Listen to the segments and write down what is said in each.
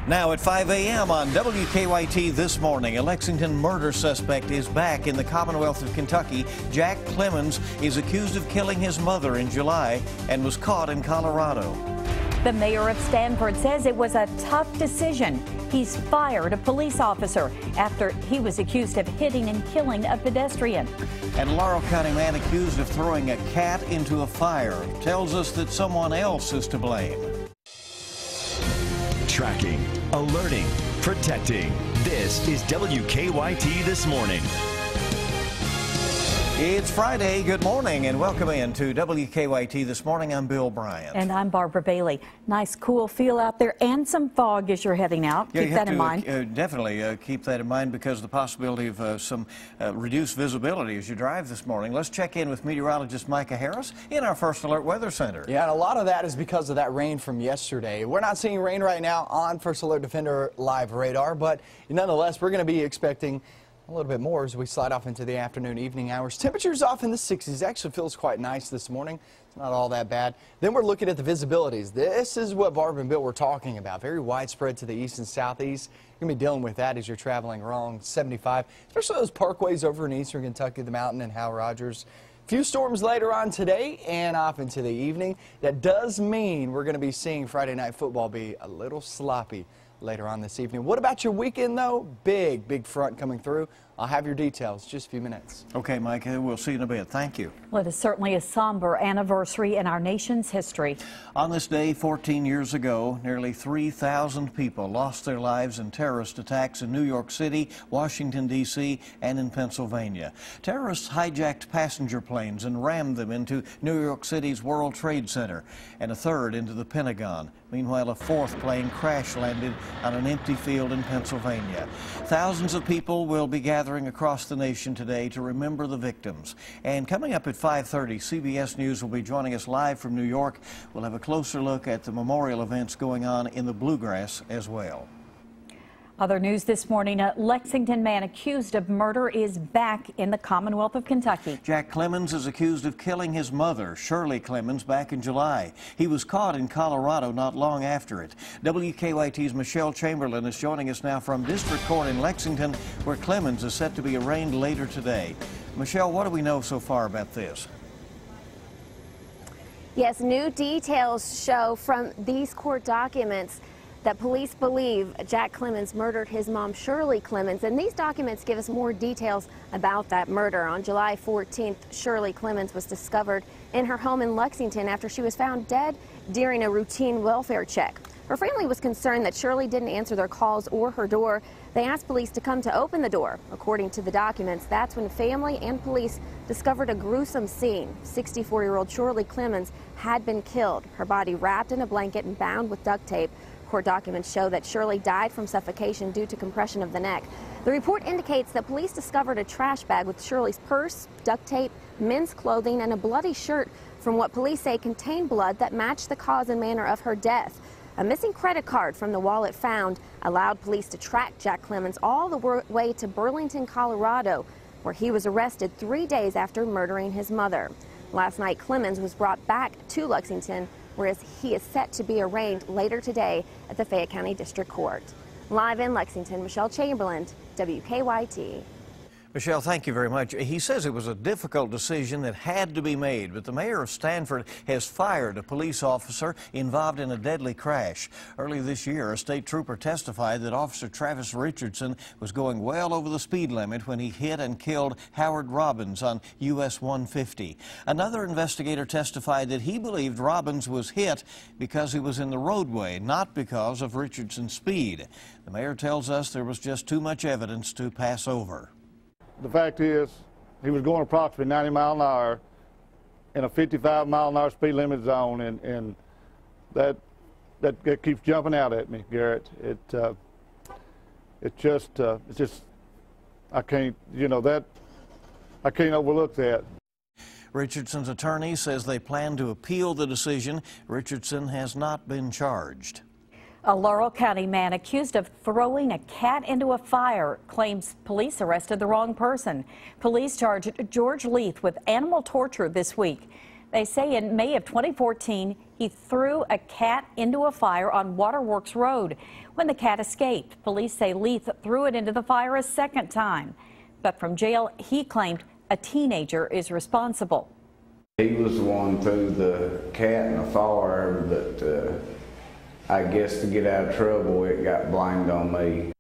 Now at 5 a.m. on WKYT this morning, a Lexington murder suspect is back in the Commonwealth of Kentucky. Jack Clemens is accused of killing his mother in July and was caught in Colorado. The mayor of Stanford says it was a tough decision. He's fired a police officer after he was accused of hitting and killing a pedestrian. And Laurel County man accused of throwing a cat into a fire tells us that someone else is to blame. Tracking, alerting, protecting. This is WKYT This Morning. It's Friday. Good morning and welcome in to WKYT This Morning. I'm Bill Bryant. And I'm Barbara Bailey. Nice cool feel out there and some fog as you're heading out. Yeah, keep that in mind. Definitely keep that in mind because of the possibility of some reduced visibility as you drive this morning. Let's check in with meteorologist Micah Harris in our First Alert Weather Center. Yeah, and a lot of that is because of that rain from yesterday. We're not seeing rain right now on First Alert Defender live radar, but nonetheless, we're going to be expecting a little bit more as we slide off into the afternoon, evening hours. Temperatures off in the 60s. Actually feels quite nice this morning. It's not all that bad. Then we're looking at the visibilities. This is what Barb and Bill were talking about. Very widespread to the east and southeast. You're going to be dealing with that as you're traveling along 75, especially those parkways over in eastern Kentucky, the Mountain and Hal Rogers. Few storms later on today and off into the evening. That does mean we're going to be seeing Friday night football be a little sloppy later on this evening. What about your weekend, though? Big front coming through. I'll have your details in just a few minutes. Okay, Mike, we'll see you in a bit. Thank you. Well, it is certainly a somber anniversary in our nation's history. On this day, 14 years ago, nearly 3,000 people lost their lives in terrorist attacks in New York City, Washington, D.C., and in Pennsylvania. Terrorists hijacked passenger planes and rammed them into New York City's World Trade Center and a third into the Pentagon. Meanwhile, a fourth plane crash landed on an empty field in Pennsylvania. Thousands of people will be gathering across the nation today to remember the victims. And coming up at 5:30, CBS News will be joining us live from New York. We'll have a closer look at the memorial events going on in the Bluegrass as well. Other news this morning, a Lexington man accused of murder is back in the Commonwealth of Kentucky. Jack Clemens is accused of killing his mother, Shirley Clemens, back in July. He was caught in Colorado not long after it. WKYT's Michelle Chamberlain is joining us now from District Court in Lexington, where Clemens is set to be arraigned later today. Michelle, what do we know so far about this? Yes, new details show from these court documents that police believe Jack Clemens murdered his mom, Shirley Clemens, and these documents give us more details about that murder. On July 14th, Shirley Clemens was discovered in her home in Lexington after she was found dead during a routine welfare check. Her family was concerned that Shirley didn't answer their calls or her door. They asked police to come to open the door. According to the documents, that's when family and police discovered a gruesome scene. 64-year-old Shirley Clemens had been killed, her body wrapped in a blanket and bound with duct tape. Court documents show that Shirley died from suffocation due to compression of the neck. The report indicates that police discovered a trash bag with Shirley's purse, duct tape, men's clothing, and a bloody shirt from what police say contained blood that matched the cause and manner of her death. A missing credit card from the wallet found allowed police to track Jack Clemens all the way to Burlington, Colorado, where he was arrested 3 days after murdering his mother. Last night, Clemens was brought back to Lexington, whereas he is set to be arraigned later today at the Fayette County District Court. Live in Lexington, Michelle Chamberlain, WKYT. Michelle, thank you very much. He says it was a difficult decision that had to be made, but the mayor of Stanford has fired a police officer involved in a deadly crash. Early this year, a state trooper testified that Officer Travis Richardson was going well over the speed limit when he hit and killed Howard Robbins on US 150. Another investigator testified that he believed Robbins was hit because he was in the roadway, not because of Richardson's speed. The mayor tells us there was just too much evidence to pass over. The fact is, he was going approximately 90 miles an hour in a 55-mile-an-hour speed limit zone, and that keeps jumping out at me, Garrett. It's just I can't, I can't overlook that. Richardson's attorney says they plan to appeal the decision. Richardson has not been charged. A Laurel County man accused of throwing a cat into a fire claims police arrested the wrong person. Police charged George Leith with animal torture this week. They say in May of 2014, He threw a cat into a fire on Waterworks Road. When the cat escaped, police say Leith threw it into the fire a second time. But from jail, he claimed a teenager is responsible. He was the one who threw the cat in the fire, but I guess to get out of trouble, it got blamed on me.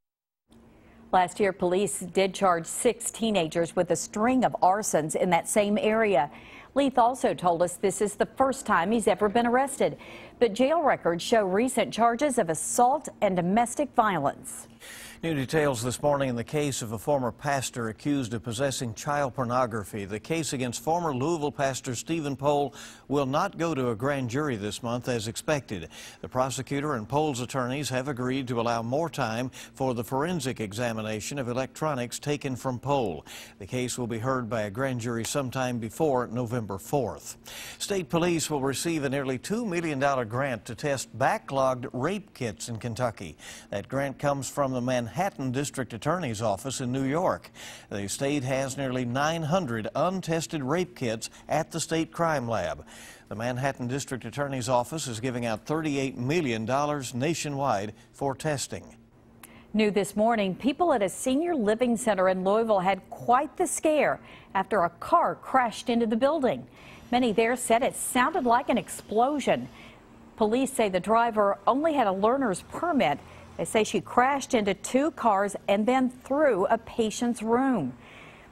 Last year, police did charge 6 teenagers with a string of arsons in that same area. Leith also told us this is the first time he's ever been arrested, but jail records show recent charges of assault and domestic violence. New details this morning in the case of a former pastor accused of possessing child pornography. The case against former Louisville pastor Stephen Pohl will not go to a grand jury this month as expected. The prosecutor and Pohl's attorneys have agreed to allow more time for the forensic examination of electronics taken from Pohl. The case will be heard by a grand jury sometime before November 4th. State police will receive a nearly $2 million grant to test backlogged rape kits in Kentucky. That grant comes from the Manhattan District Attorney's Office in New York. The state has nearly 900 untested rape kits at the state crime lab. The Manhattan District Attorney's Office is giving out $38 million nationwide for testing. New this morning, people at a senior living center in Louisville had quite the scare after a car crashed into the building. Many there said it sounded like an explosion. Police say the driver only had a learner's permit. They say she crashed into 2 cars and then through a patient's room.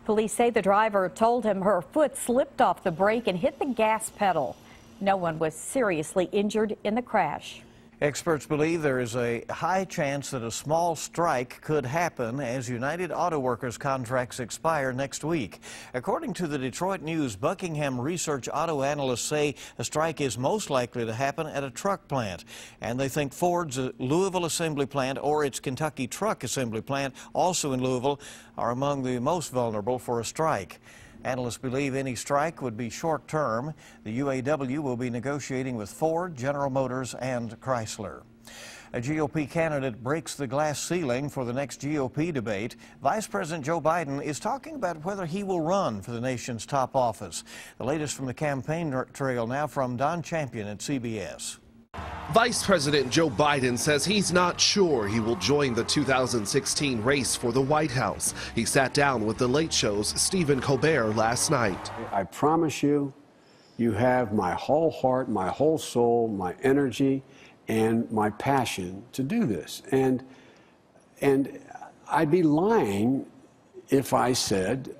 Police say the driver told him her foot slipped off the brake and hit the gas pedal. No one was seriously injured in the crash. Experts believe there is a high chance that a small strike could happen as United Auto Workers contracts expire next week. According to the Detroit News, Buckingham Research auto analysts say a strike is most likely to happen at a truck plant. And they think Ford's Louisville assembly plant or its Kentucky truck assembly plant, also in Louisville, are among the most vulnerable for a strike. Analysts believe any strike would be short-term. The UAW will be negotiating with Ford, General Motors, and Chrysler. A GOP candidate breaks the glass ceiling for the next GOP debate. Vice President Joe Biden is talking about whether he will run for the nation's top office. The latest from the campaign trail now from Don Champion at CBS. Vice President Joe Biden says he's not sure he will join the 2016 race for the White House. He sat down with The Late Show's Stephen Colbert last night. I promise you, you have my whole heart, my whole soul, my energy, and my passion to do this. And I'd be lying if I said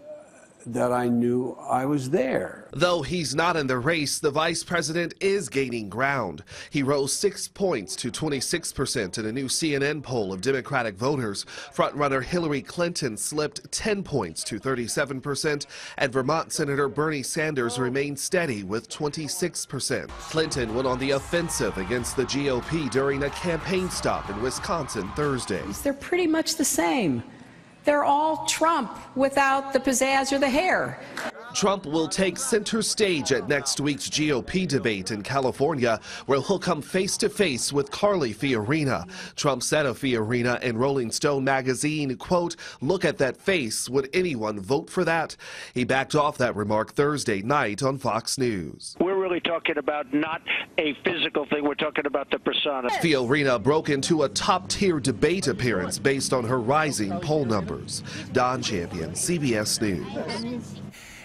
that I knew I was there. Though he's not in the race, the vice president is gaining ground. He rose 6 points to 26% in a new CNN poll of Democratic voters. Frontrunner Hillary Clinton slipped 10 points to 37%, and Vermont Senator Bernie Sanders remained steady with 26%. Clinton went on the offensive against the GOP during a campaign stop in Wisconsin Thursday. They're pretty much the same. They're all Trump without the pizzazz or the hair. Trump will take center stage at next week's GOP debate in California, where he'll come face-to-face with Carly Fiorina. Trump said of Fiorina in Rolling Stone magazine, quote, "Look at that face. Would anyone vote for that?" He backed off that remark Thursday night on Fox News. We're really talking about not a physical thing. We're talking about the persona. Fiorina broke into a top-tier debate appearance based on her rising poll numbers. Don Champion, CBS News.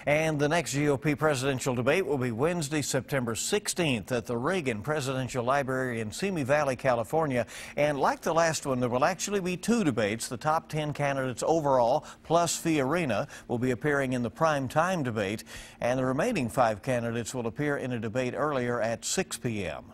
And the next GOP presidential debate will be Wednesday, September 16th at the Reagan Presidential Library in Simi Valley, California. And like the last one, there will actually be 2 debates. The top 10 candidates overall, plus Fiorina, will be appearing in the prime time debate. And the remaining 5 candidates will appear in a debate earlier at 6 p.m.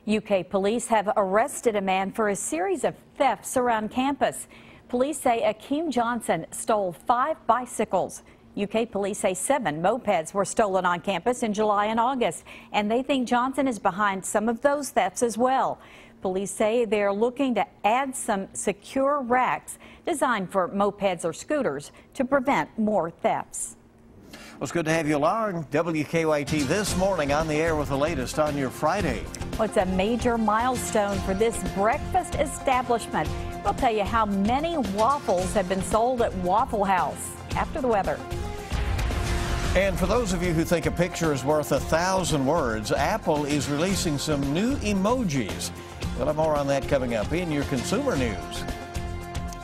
UK police have arrested a man for a series of thefts around campus. Police say Akeem Johnson stole 5 bicycles. UK police say 7 mopeds were stolen on campus in July and August, and they think Johnson is behind some of those thefts as well. Police say they're looking to add some secure racks designed for mopeds or scooters to prevent more thefts. Well, it's good to have you along. WKYT this morning on the air with the latest on your Friday. Well, it's a major milestone for this breakfast establishment. We'll tell you how many waffles have been sold at Waffle House after the weather. And for those of you who think a picture is worth 1,000 words, Apple is releasing some new emojis. We'll have more on that coming up in your consumer news.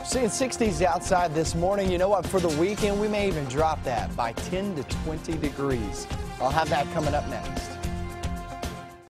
Seeing 60s outside this morning. You know what? For the weekend, we may even drop that by 10 to 20 degrees. I'll have that coming up next.